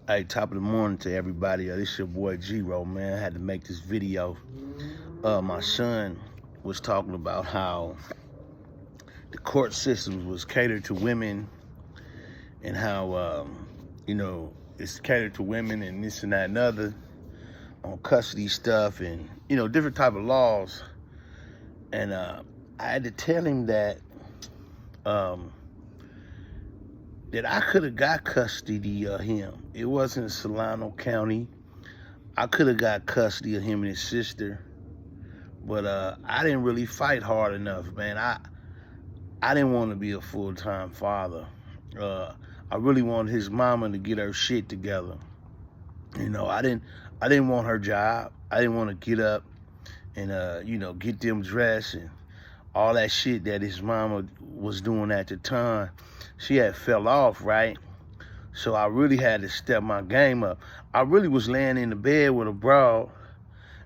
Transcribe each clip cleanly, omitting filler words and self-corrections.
Hey, top of the morning to everybody. This your boy G-Ro, man. I had to make this video. My son was talking about how the court system was catered to women and how, it's catered to women and this and that and other on custody stuff and, different type of laws. And I had to tell him um, that I could have got custody of him. It wasn't Solano County. I could have got custody of him and his sister, but I didn't really fight hard enough, man. I didn't want to be a full-time father. I really wanted his mama to get her shit together. I didn't want her job. I didn't want to get up and get them dressed and all that shit that his mama was doing at the time. She had fell off, right? So I really had to step my game up. I really was laying in the bed with a broad,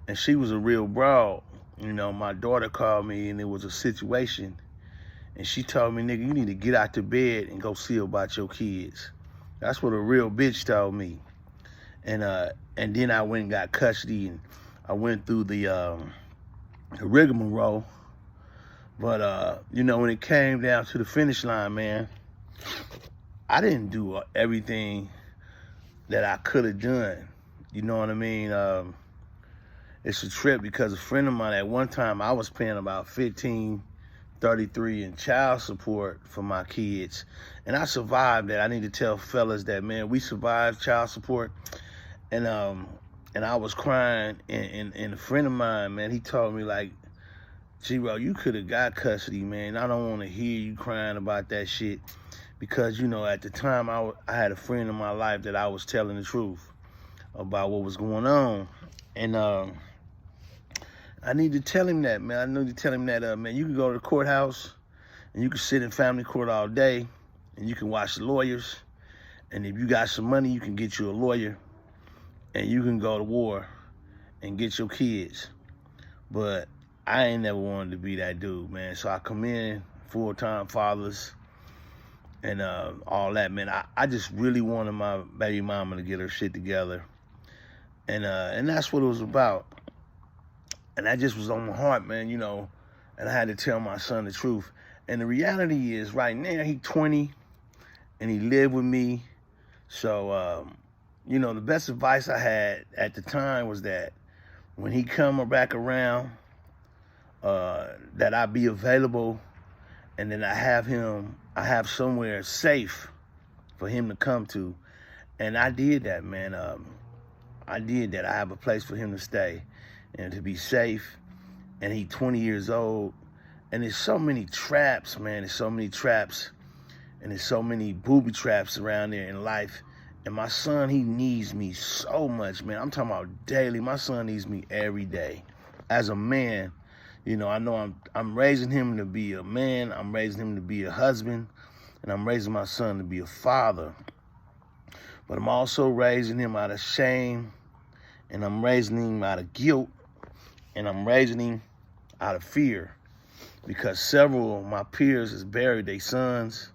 and she was a real broad. My daughter called me, and it was a situation, and she told me, nigga, you need to get out the bed and go see about your kids. That's what a real bitch told me. And then I went and got custody, and I went through the rigmarole. But, when it came down to the finish line, man, I didn't do everything that I could have done. You know what I mean? It's a trip because a friend of mine, at one time, I was paying about $15.33 in child support for my kids. And I survived that. I need to tell fellas that, man, we survived child support. And I was crying, and a friend of mine, man, he told me, like, G-Ro, you could have got custody, man. I don't want to hear you crying about that shit. Because, at the time, I had a friend in my life that I was telling the truth about what was going on. And I need to tell him that, man. I need to tell him that, man, you can go to the courthouse and you can sit in family court all day and you can watch the lawyers. And if you got some money, you can get you a lawyer and you can go to war and get your kids. But I ain't never wanted to be that dude, man. So I come in, full-time fathers, and all that, man. I just really wanted my baby mama to get her shit together. And that's what it was about. And that just was on my heart, man, and I had to tell my son the truth. And the reality is, right now, he 20, and he lived with me. So, the best advice I had at the time was that when he come back around, that I be available, and then I have somewhere safe for him to come to. And I did that, man. I did that. I have a place for him to stay and to be safe. And he's 20 years old. And there's so many traps, man. There's so many traps. And there's so many booby traps around there in life. And my son, he needs me so much, man. I'm talking about daily. My son needs me every day. As a man, I know I'm raising him to be a man. I'm raising him to be a husband. And I'm raising my son to be a father. But I'm also raising him out of shame. And I'm raising him out of guilt. And I'm raising him out of fear. Because several of my peers has buried their sons.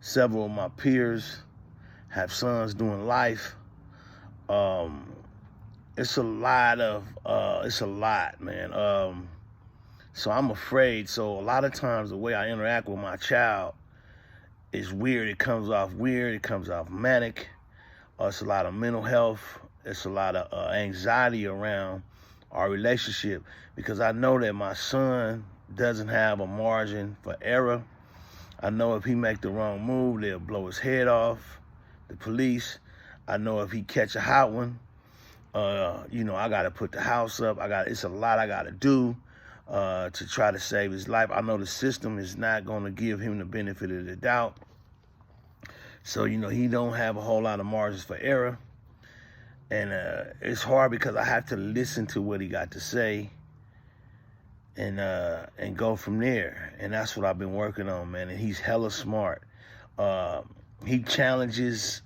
Several of my peers have sons doing life. It's a lot, man. So I'm afraid. So a lot of times the way I interact with my child is weird. It comes off weird. It comes off manic. It's a lot of mental health. It's a lot of anxiety around our relationship because I know that my son doesn't have a margin for error. I know if he make the wrong move, they'll blow his head off, the police. I know if he catch a hot one, I got to put the house up. It's a lot I got to do to try to save his life. I know the system is not going to give him the benefit of the doubt. So, he don't have a whole lot of margins for error. And it's hard because I have to listen to what he got to say and go from there. And that's what I've been working on, man. And he's hella smart. He challenges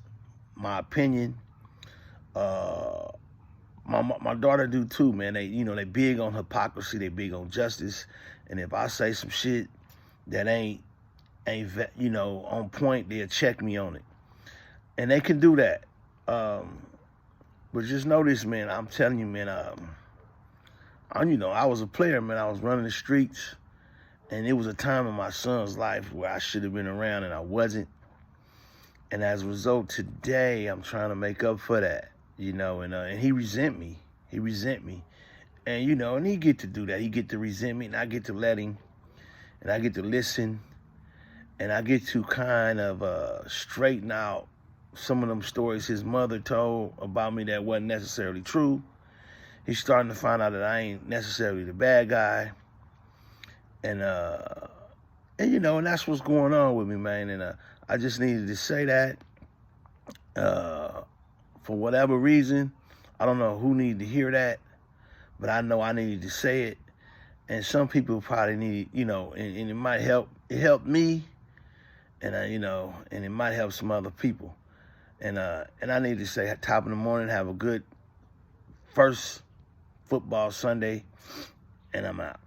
my opinion. My daughter do too, man. They big on hypocrisy. They big on justice. And if I say some shit that ain't on point, they'll check me on it. And they can do that. But just know this, man. I'm telling you, man. I was a player, man. I was running the streets, and it was a time in my son's life where I should have been around and I wasn't. And as a result, today I'm trying to make up for that, and he resent me. He resent me. And, and he get to do that. He get to resent me, and I get to let him, and I get to listen, and I get to kind of straighten out some of them stories his mother told about me that wasn't necessarily true. He's starting to find out that I ain't necessarily the bad guy. And that's what's going on with me, man. And I just needed to say that. For whatever reason, I don't know who needed to hear that, but I know I needed to say it. And some people probably need, and it might help. It helped me, and and it might help some other people. And I need to say, at top of the morning, have a good first football Sunday, and I'm out.